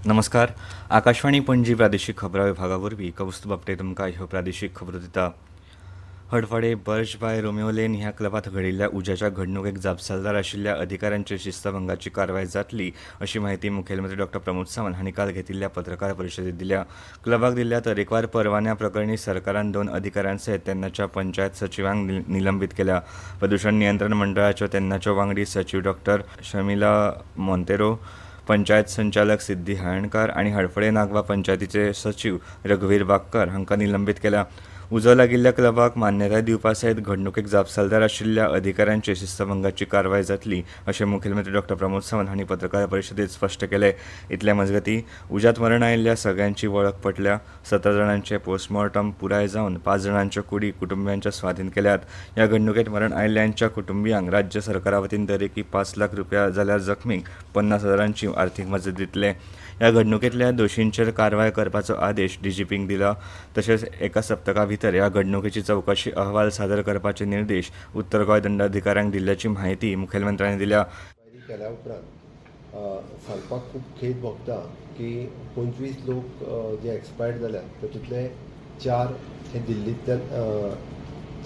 नमस्कार. आकाशवाणी पणजी प्रादेशीक खबरां विभागावरवीं कौस्तुभ आपटे तुमकां ह्यो प्रादेशीक खबरो दिता. हडफडे बर्जबाय रोमियो लेन ह्या क्लबात घडिल्ल्या उज्याच्या घडणुकेक जापसालदार आशिल्ल्या अधिकाऱ्यांचेर शिस्तभंगाची कारवाय जातली अशी माहिती मुखेलमंत्री डॉ. प्रमोद सावंत हांणी काल घेतिल्ल्या पत्रकार परिशदेत दिल्या. क्लबाक दिल्ल्या तरेकवार परवान्या प्रकरणी सरकारान 2 अधिकाऱ्यांसयत तेन्नाच्या पंचायत सचिवांक निलंबीत केल्या. प्रदूषण नियंत्रण मंडळाच्यो तेन्नाच्यो वांगडी सचिव डॉ. शमिला मोंतेरो, पंचायत संचालक सिद्धी हायणकार आनी हडफडे नागवा पंचायतीचे सचिव रघुवीर बागकर हांकां निलंबीत केल्या. उजो लागिल्ल्या क्लबाक मान्यताय दिवपा सयत घडणुकेक जापसालदार आशिल्ल्या अधिकाऱ्यांचेर शिस्तभंगाची कारवाय जातली अशें मुखेलमंत्री डॉ. प्रमोद सावंत हांणी पत्रकार परिशदेत स्पश्ट केलें. इतले मजगतीं उज्यांत मरण आयिल्ल्या सगळ्यांची वळख पटल्या. 17 जाणांचे पोस्टमॉर्टम पुराय जावन 5 जाणांच्यो कुडी कुटुंबियांच्या स्वाधीन केल्यात. ह्या घडणुकेंत मरण आयिल्ल्यांच्या कुटुंबियांक राज्य सरकारा वतीन दरेकी 5 लाख रुपया जाल्यार जखमींक 50,000ची आर्थीक मजत दितले. ह्या घडणुकेंतल्या दोशींचेर कारवाय करपाचो आदेश डीजीपींक दिला. तशेंच एका सप्तका भितर ह्या घडणुकेची चवकशी अहवाल सादर करपाचे निर्देश उत्तर गोंय दंडाधिकाऱ्यांक दिल्ल्याची माहिती मुखेलमंत्र्यांनी दिल्या. केल्या उपरांत सांगपाक खूब खेद भोगता की 25 लोक जे एक्सपायर्ड जाल्यात तातूंतले 4 हे दिल्लींतल्यान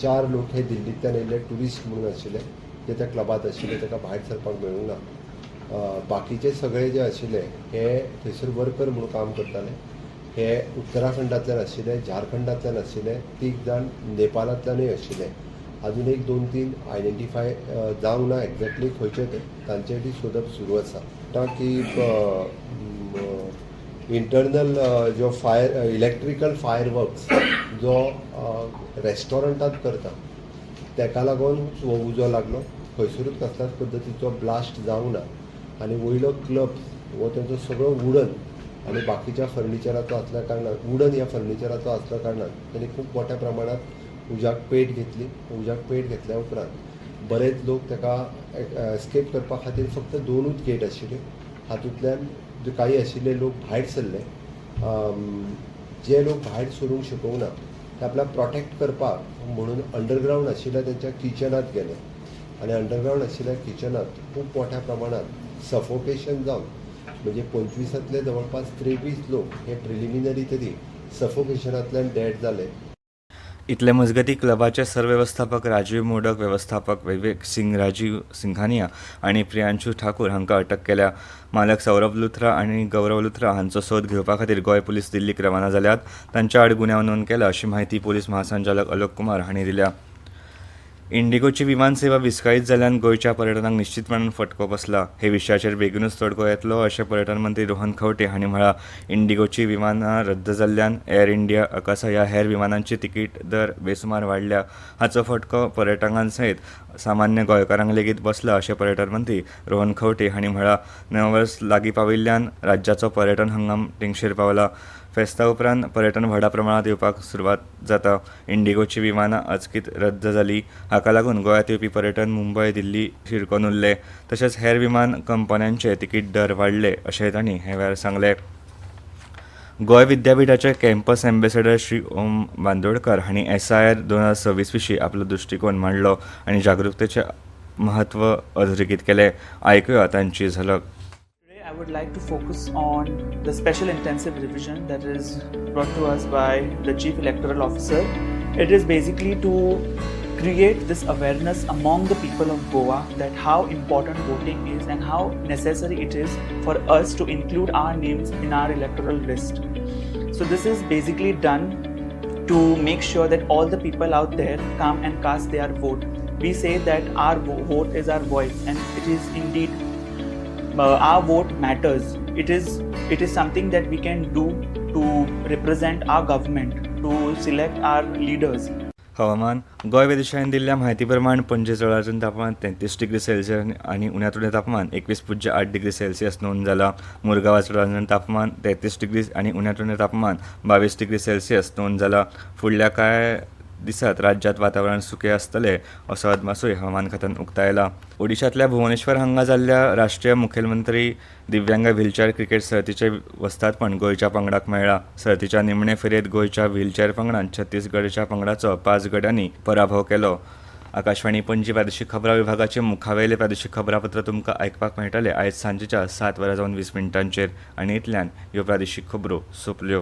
4 लोक हे दिल्लींतल्यान येयल्ले ट्युरिस्ट म्हणून आशिल्ले जे त्या क्लबात आशिल्ले ताका भायर सरपाक मेळूंक ना. बाकीचे सगळे जे आशिल्ले हे थंयसर वर्कर म्हणून काम करताले. हे उत्तराखंडांतल्यान आशिल्ले, झारखंडांतल्यान आशिल्ले, 3 जाण नेपाळांतल्यानूय आशिल्ले. अजून एक 2-3 आयडेंटिफाय जावंक ना एक्झॅक्टली खंयचे ते, तांचेय सोदप सुरू आसा. की इंटरनल जो इलेक्ट्रिकल फायर वर्क्स जो रेस्टॉरंटांत करता तेका लागून हो उजो लागलो. खंयसरूच कसल्याच पद्दतीचो ब्लास्ट जावंक ना आनी वयलो क्लब हो तेंचो सगळो वुडन आनी बाकीच्या फर्निचराचो आसल्या कारणान वुडन ह्या फर्निचराचो आसल्या कारणान तांणी खूब मोठ्या प्रमाणांत उज्याक पेट घेतली. उज्याक पेट घेतल्या उपरांत बरेच लोक ताका एस्केप करपा खातीर फक्त 2च गेट आशिल्ले. हातूंतल्यान जे काही आशिल्ले लोक भायर सरले. जे लोक भायर सरूंक शकूंक ना ते आपल्याक प्रोटेक्ट करपाक म्हणून अंडरग्रावंड आशिल्ल्या तेंच्या किचनांत गेले आनी अंडरग्रावंड आशिल्ल्या किचनांत खूब मोठ्या प्रमाणांत सफोकेशन जावन म्हणजे 25तले जवळपास 23 लोक हे प्रिलिमिनरी तरी सफोकेशनांतल्यान डेड जाले. इतले मजगतीं क्लबाचे सरवेवस्थापक राजीव मोडक, वेवस्थापक विवेक सिंग राजीव सिंघानिया आनी प्रियांशू ठाकूर हांकां अटक केल्या. मालक सौरभ लुथरा आनी गौरव लुथरा हांचो सोद घेवपा खातीर गोंय पुलीस दिल्लीक रवाना जाल्यात. तांच्या आड गुन्यांव नोंद केला अशी माहिती पुलीस महासंचालक अलोक कुमार हांणी दिल्या. इंडिगोची विमान सेवा विस्कळीत जाल्ल्यान गोंयच्या पर्यटनाक निश्चितपणान फटको बसला. हे विशयाचेर बेगीनूच तोडगो येतलो अशें पर्यटन मंत्री रोहन खंवटे हांणी म्हळां. इंडिगोची विमानां रद्द जाल्ल्यान एअर इंडिया, अकासा ह्या हेर विमानांचे तिकीट दर बेसुमार वाडल्या. हाचो फटको पर्यटकांसयत सामान्य गोंयकारांक लेगीत बसला अशें पर्यटन मंत्री रोहन खंवटे हांणी म्हळां. नवें वर्स लागीं पाविल्ल्यान राज्याचो पर्यटन हंगाम तेंगशेर पावला. फेस्ता उपरांत पर्यटन व्हडा प्रमाणांत येवपाक सुरवात जाता. इंडिगोची विमानां अचकीत रद्द जालीं. हाका लागून गोंयांत येवपी पर्यटन मुंबय, दिल्ली शिरकोन उरले. तशेंच हेर विमान कंपन्यांचे तिकीट दर वाडले अशेंय तांणी हे वेळार सांगलें. गोंय विद्यापीठाचे कॅम्पस एम्बेसेडर श्री ओम बांदोडकार हांणी SIR 2026 विशीं आपलो दृश्टिकोन मांडलो आनी जागृकतेचें म्हत्व अधोरेखीत केलें. आयकुया तांची झलक. I would like to focus on the special intensive revision that is brought to us by the Chief Electoral Officer. It is basically to create this awareness among the people of Goa that how important voting is and how necessary it is for us to include our names in our electoral list. So this is basically done to make sure that all the people out there come and cast their vote. We say that our vote is our voice, and it is indeed our vote matters. It is something that we can do to represent our government, to select our leaders. हवामान. गोंय वेधशाळेन दिल्ल्या म्हायती प्रमाण पणजे चडांतून तापमान 33 degree Celsius आनी उण्यांत उणें तापमान 21.8 डिग्री सेल्सियस नोंद जालां. मुरगांवां चडांतून तापमान 33 डिग्री आनी उण्यांत उणें तापमान 22 डिग्री सेल्सियस नोंद जालां. फुडल्या कांय दिसांत राज्यांत वातावरण सुकें आसतलें असो अदमासूय हवामान खात्यान उक्तायला. ओडिशांतल्या भुवनेश्वर हांगा जाल्ल्या राष्ट्रीय मुखेलमंत्री दिव्यांग व्हीलचॅर क्रिकेट सर्तीचें वस्तादपण गोंयच्या पंगडाक मेळ्ळां. सर्तीच्या निमणे फेरयेंत गोंयच्या व्हीलचॅर पंगडान छत्तीसगडच्या पंगडाचो 5 गड्यांनी पराभव केलो. आकाशवाणी पणजी प्रादेशीक खबरां विभागाचे मुखावेले प्रादेशीक खबरापत्र तुमकां आयकपाक मेळटले आयज सांजेच्या 7:20 आनी इतल्यान ह्यो प्रादेशीक खबरो सोंपल्यो.